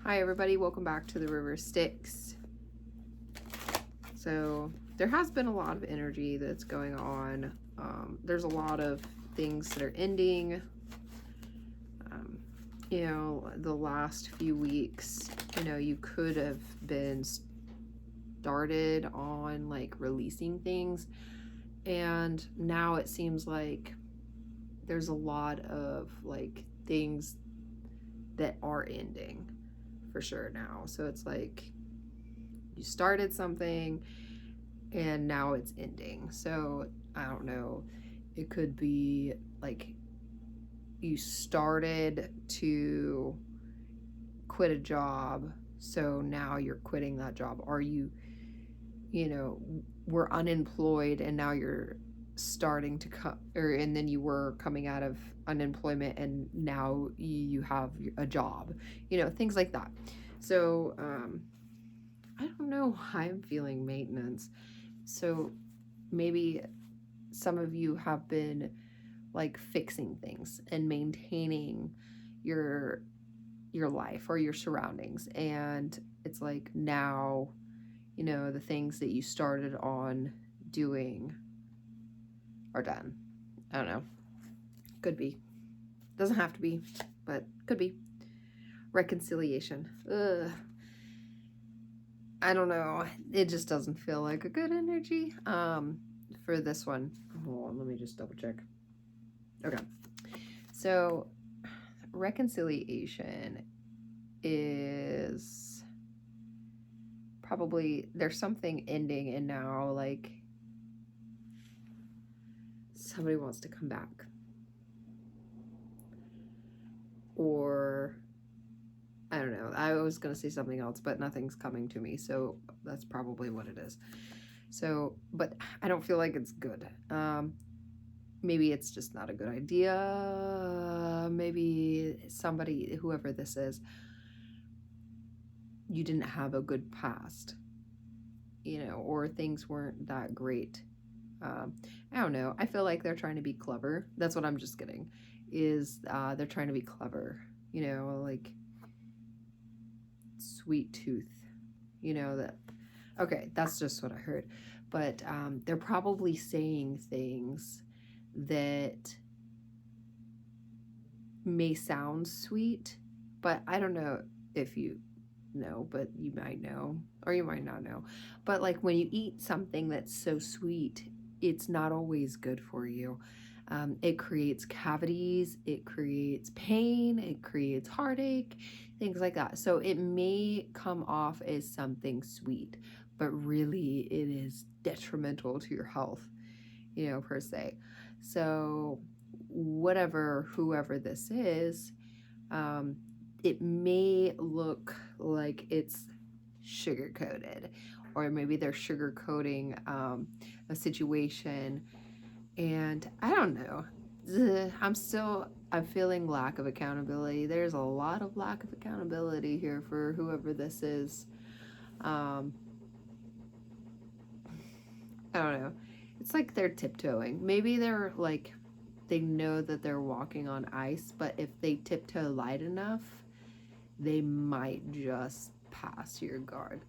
Hi everybody, welcome back to the River Styx. So there has been a lot of energy that's going on. There's a lot of things that are ending. The last few weeks, you could have been started on like releasing things, and now it seems like there's a lot of like things that are ending for sure now. So it's like you started something and now it's ending. So I don't know, it could be like you started to quit a job, so now you're quitting that job, or you were unemployed and now you're starting to come, and then you were coming out of unemployment and now you have a job, things like that. So I don't know why I'm feeling maintenance. So maybe some of you have been like fixing things and maintaining your life or your surroundings, and it's like now the things that you started on doing are done. I don't know, could be, doesn't have to be, but could be. Reconciliation. Ugh. I don't know, it just doesn't feel like a good energy for this one. Hold on, let me just double check. Okay, so reconciliation is probably there's something ending, and now like somebody wants to come back, or I don't know, I was gonna say something else but nothing's coming to me, so that's probably what it is. So but I don't feel like it's good. Maybe it's just not a good idea. Maybe somebody, whoever this is, you didn't have a good past, or things weren't that great. I don't know. I feel like they're trying to be clever. That's what I'm just getting, is they're trying to be clever, like sweet tooth, that. Okay, that's just what I heard. But they're probably saying things that may sound sweet, but I don't know if you know, but you might know, or you might not know. But like when you eat something that's so sweet, it's not always good for you. It creates cavities, it creates pain, it creates heartache, things like that. So it may come off as something sweet, but really it is detrimental to your health, per se. So whoever this is, it may look like it's sugar coated, or maybe they're sugar coating a situation, and I don't know. I'm feeling lack of accountability. There's a lot of lack of accountability here for whoever this is. I don't know. It's like they're tiptoeing. Maybe they're like, they know that they're walking on ice, but if they tiptoe light enough, they might just pass your guard.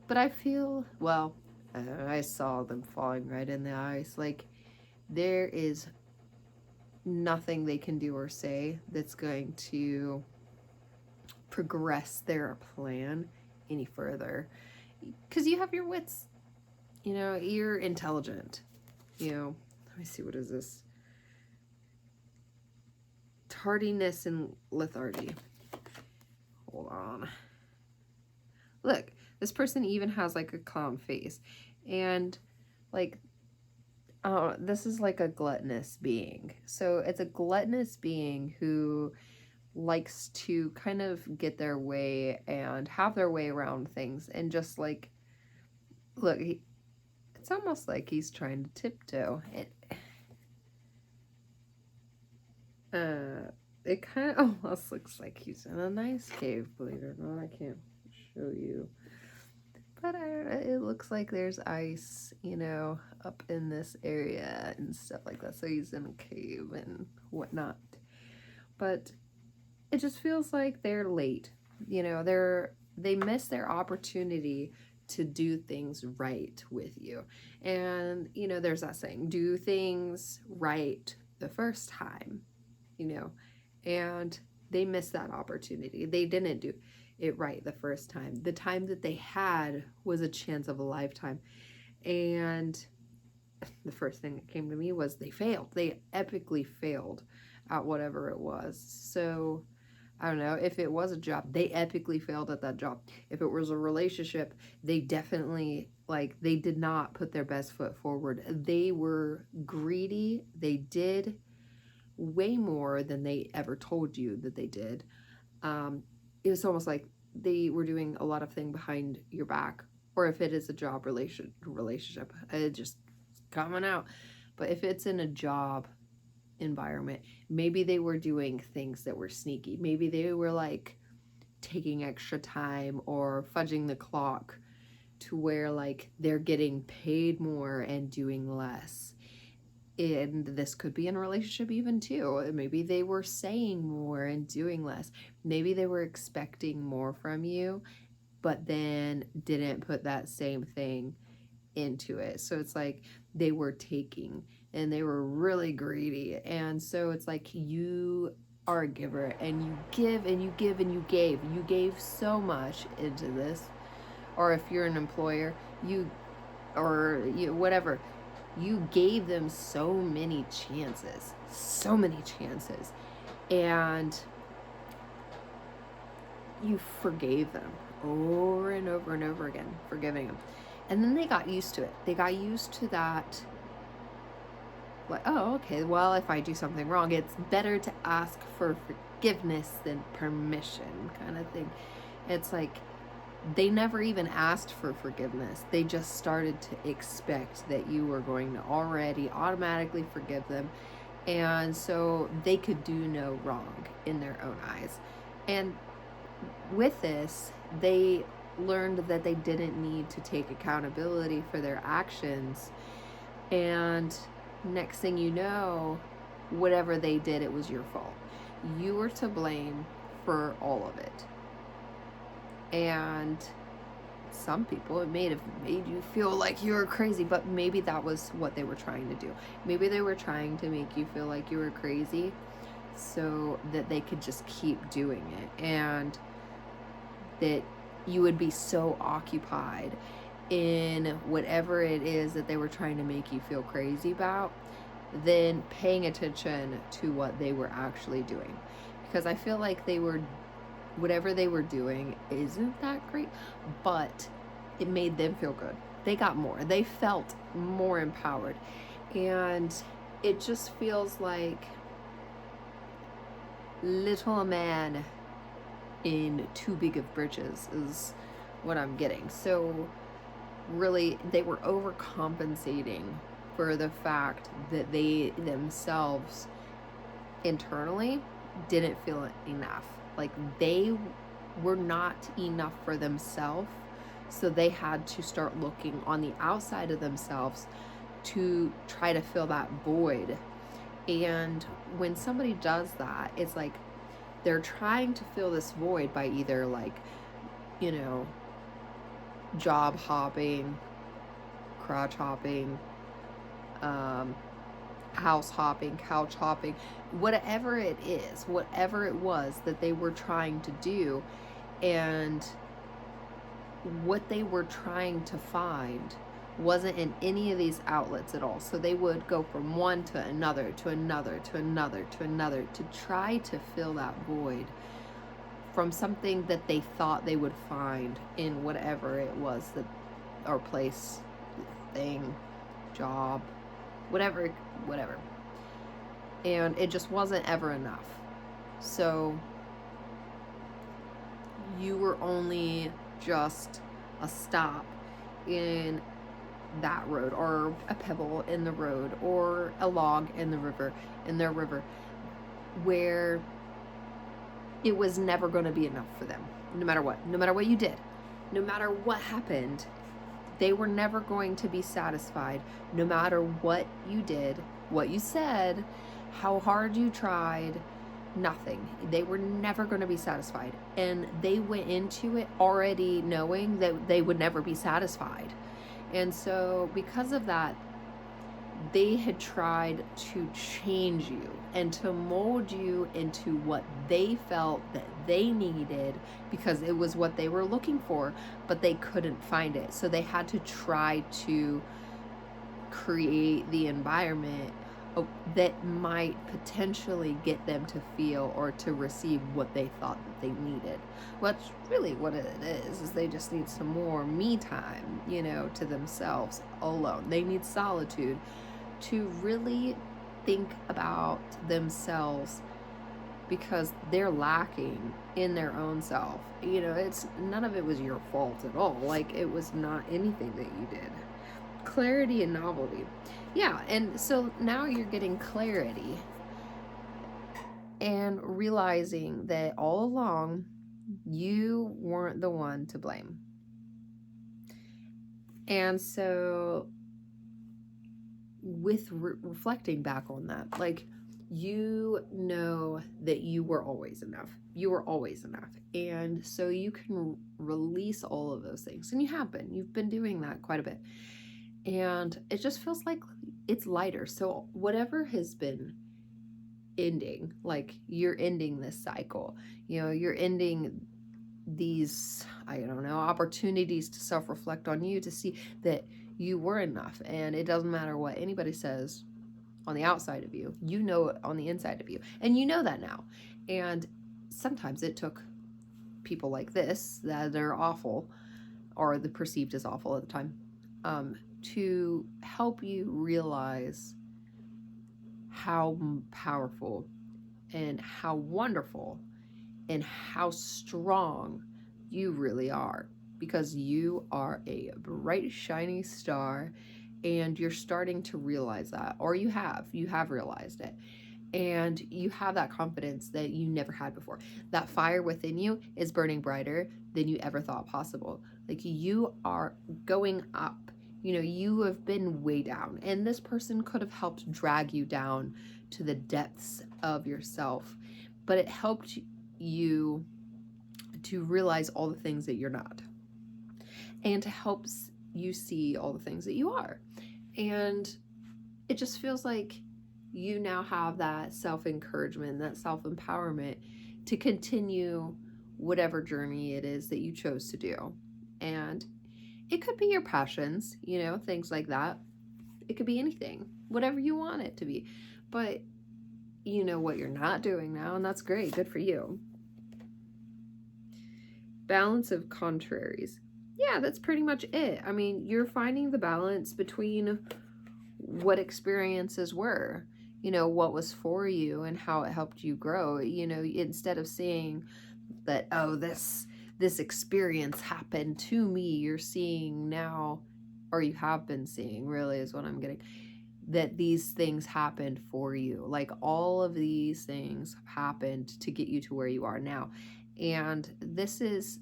But I feel, well, I saw them falling right in the ice. Like, there is nothing they can do or say that's going to progress their plan any further. Because you have your wits, you're intelligent. Let me see, what is this? Tardiness and lethargy. Hold on. Look, this person even has like a calm face, and like, this is like a gluttonous being. So it's a gluttonous being who likes to kind of get their way and have their way around things, and just like, look, it's almost like he's trying to tiptoe. It kind of almost looks like he's in a nice cave, believe it or not. I can't show you. But it looks like there's ice, up in this area and stuff like that. So he's in a cave and whatnot. But it just feels like they're late. You know, they miss their opportunity to do things right with you. And, you know, there's that saying, do things right the first time, you know, and they missed that opportunity. They didn't do it right the first time. The time that they had was a chance of a lifetime. And the first thing that came to me was they failed. They epically failed at whatever it was. So, I don't know, if it was a job, they epically failed at that job. If it was a relationship, they definitely, like, they did not put their best foot forward. They were greedy. They did way more than they ever told you that they did. It was almost like they were doing a lot of things behind your back. Or if it is a job relationship, it just coming out. But if it's in a job environment, maybe they were doing things that were sneaky. Maybe they were like taking extra time or fudging the clock to where like they're getting paid more and doing less. And this could be in a relationship even too. Maybe they were saying more and doing less. Maybe they were expecting more from you, but then didn't put that same thing into it. So it's like they were taking and they were really greedy. And so it's like you are a giver and you give and you give and you gave. You gave so much into this. Or if you're an employer, whatever, you gave them so many chances. And you forgave them over and over and over again, forgiving them. And then they got used to it. They got used to that, like, oh, okay, well, if I do something wrong, it's better to ask for forgiveness than permission, kind of thing. It's like they never even asked for forgiveness. They just started to expect that you were going to already automatically forgive them. And so they could do no wrong in their own eyes. And with this, they learned that they didn't need to take accountability for their actions. And next thing you know, whatever they did, it was your fault. You were to blame for all of it. And some people, it may have made you feel like you were crazy, but maybe that was what they were trying to do. Maybe they were trying to make you feel like you were crazy so that they could just keep doing it, and that you would be so occupied in whatever it is that they were trying to make you feel crazy about, than paying attention to what they were actually doing. Because I feel like whatever they were doing isn't that great, but it made them feel good. They got more. They felt more empowered. And it just feels like little man in too big of britches is what I'm getting. So really, they were overcompensating for the fact that they themselves internally didn't feel enough. Like they were not enough for themselves, so they had to start looking on the outside of themselves to try to fill that void. And when somebody does that, it's like they're trying to fill this void by either, like, you know, job hopping, crotch hopping, house hopping, couch hopping, whatever it is, whatever it was that they were trying to do. And what they were trying to find wasn't in any of these outlets at all. So they would go from one to another, to another, to another, to another, to try to fill that void from something that they thought they would find in whatever it was, that, or place, thing, job, whatever. And it just wasn't ever enough. So you were only just a stop in that road, or a pebble in the road, or a log in their river, where it was never going to be enough for them. No matter what you did, no matter what happened, they were never going to be satisfied. No matter what you did, what you said, how hard you tried, nothing. They were never going to be satisfied. And they went into it already knowing that they would never be satisfied. And so because of that, they had tried to change you and to mold you into what they felt that they needed, because it was what they were looking for, but they couldn't find it. So they had to try to create the environment that might potentially get them to feel or to receive what they thought that they needed. What's really what it is they just need some more me time, to themselves alone. They need solitude to really think about themselves, because they're lacking in their own self. It's none of it was your fault at all. Like, it was not anything that you did. Clarity and novelty. Yeah, and so now you're getting clarity and realizing that all along you weren't the one to blame. And so with reflecting back on that, like, you know that you were always enough. You were always enough. And so you can release all of those things. And you have been. You've been doing that quite a bit. And it just feels like it's lighter. So whatever has been ending, like, you're ending this cycle, you're ending these, I don't know, opportunities to self-reflect on you, to see that you were enough. And it doesn't matter what anybody says on the outside of you, it on the inside of you. And you know that now. And sometimes it took people like this that are awful, or the perceived as awful at the time, to help you realize how powerful and how wonderful and how strong you really are, because you are a bright, shiny star, and you're starting to realize that, or you have realized it, and you have that confidence that you never had before. That fire within you is burning brighter than you ever thought possible. Like, you are going up. You have been way down, and this person could have helped drag you down to the depths of yourself, but it helped you to realize all the things that you're not, and to help you see all the things that you are. And it just feels like you now have that self-encouragement, that self-empowerment to continue whatever journey it is that you chose to do. And it could be your passions, things like that. It could be anything, whatever you want it to be. But you know what you're not doing now, and that's great. Good for you. Balance of contraries. Yeah, that's pretty much it. I mean, you're finding the balance between what experiences were, what was for you and how it helped you grow. Instead of saying that, oh, this experience happened to me, you're seeing now, or you have been seeing, really is what I'm getting, that these things happened for you. Like, all of these things happened to get you to where you are now. And this is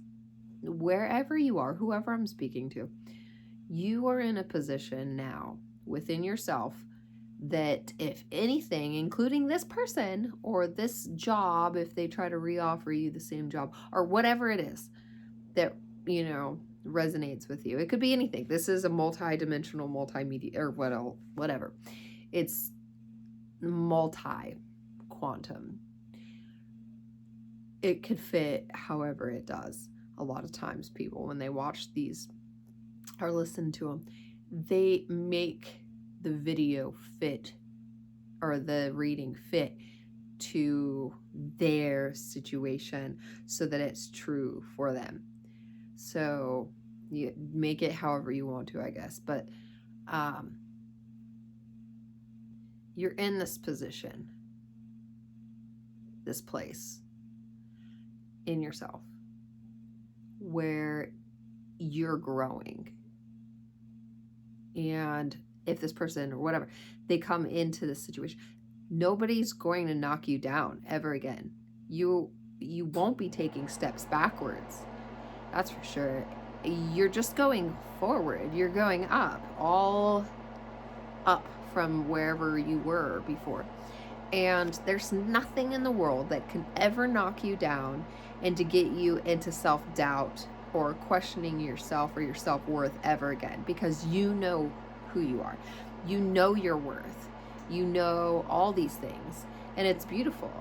wherever you are, whoever I'm speaking to, you are in a position now within yourself that, if anything, including this person or this job, if they try to reoffer you the same job, or whatever it is that, resonates with you. It could be anything. This is a multi-dimensional, multimedia, or whatever. It's multi-quantum. It could fit however it does. A lot of times people, when they watch these or listen to them, they make the video fit, or the reading fit to their situation so that it's true for them. So you make it however you want to, I guess. But you're in this position, this place in yourself where you're growing. And if this person or whatever, they come into this situation, nobody's going to knock you down ever again. You won't be taking steps backwards. That's for sure. You're just going forward. You're going up, all up from wherever you were before. And there's nothing in the world that can ever knock you down and to get you into self-doubt or questioning yourself or your self-worth ever again, because you know who you are. You know your worth. You know all these things, and it's beautiful.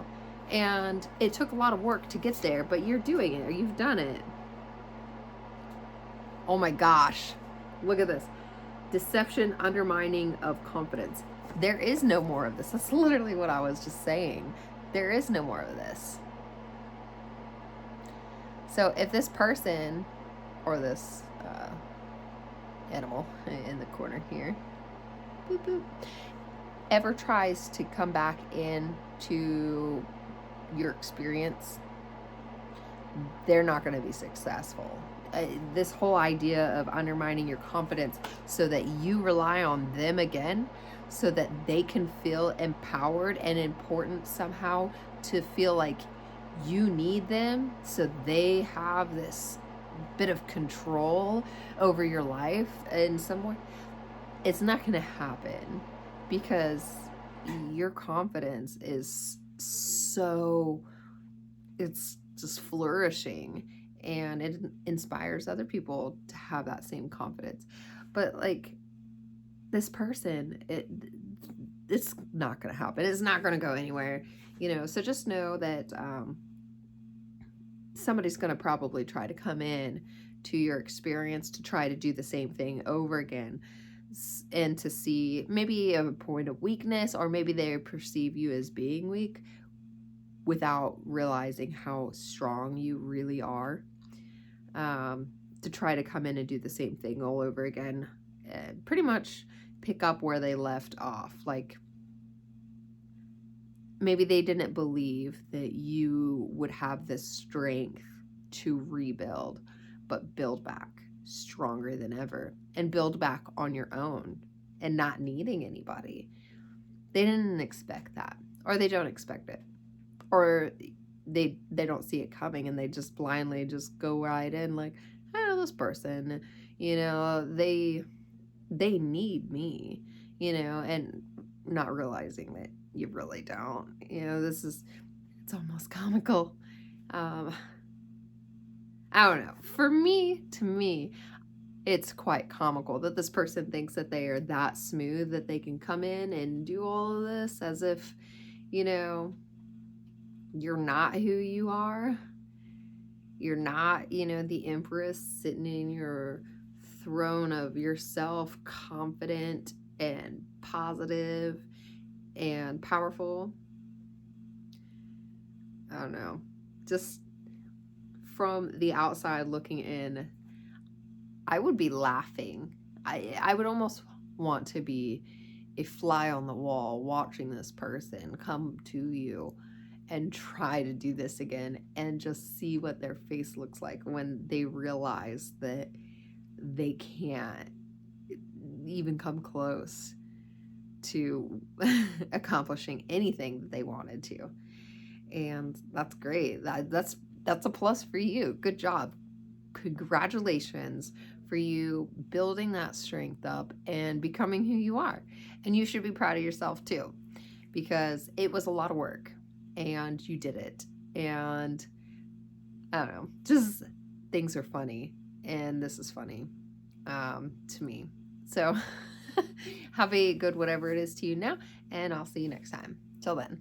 And it took a lot of work to get there, but you're doing it, or you've done it. Oh my gosh. Look at this. Deception, undermining of confidence. There is no more of this. That's literally what I was just saying. There is no more of this. So if this person or this animal in the corner here, boop, boop, ever tries to come back into your experience, they're not going to be successful. This whole idea of undermining your confidence so that you rely on them again, so that they can feel empowered and important somehow, to feel like you need them, so they have this bit of control over your life in some way, it's not going to happen, because your confidence is so, it's just flourishing, and it inspires other people to have that same confidence. But like this person, it's not going to happen. It's not going to go anywhere, so just know that somebody's going to probably try to come in to your experience to try to do the same thing over again, and to see maybe a point of weakness, or maybe they perceive you as being weak without realizing how strong you really are, to try to come in and do the same thing all over again, and pretty much pick up where they left off. Like maybe they didn't believe that you would have the strength to rebuild, but build back stronger than ever, and build back on your own and not needing anybody. They didn't expect that, or they don't expect it, or they don't see it coming, and they just blindly just go right in like, I know this person, they need me, and not realizing that you really don't. It's almost comical. I don't know. To me, it's quite comical that this person thinks that they are that smooth that they can come in and do all of this as if, you're not who you are. You're not, the empress sitting in your throne of yourself, confident and positive and powerful. I don't know. Just from the outside looking in, I would be laughing. I would almost want to be a fly on the wall watching this person come to you and try to do this again, and just see what their face looks like when they realize that they can't even come close to accomplishing anything that they wanted to. And that's great. That's a plus for you. Good job. Congratulations for you building that strength up and becoming who you are. And you should be proud of yourself too, because it was a lot of work and you did it. And I don't know, just things are funny, and this is funny to me. So have a good whatever it is to you now, and I'll see you next time. Till then.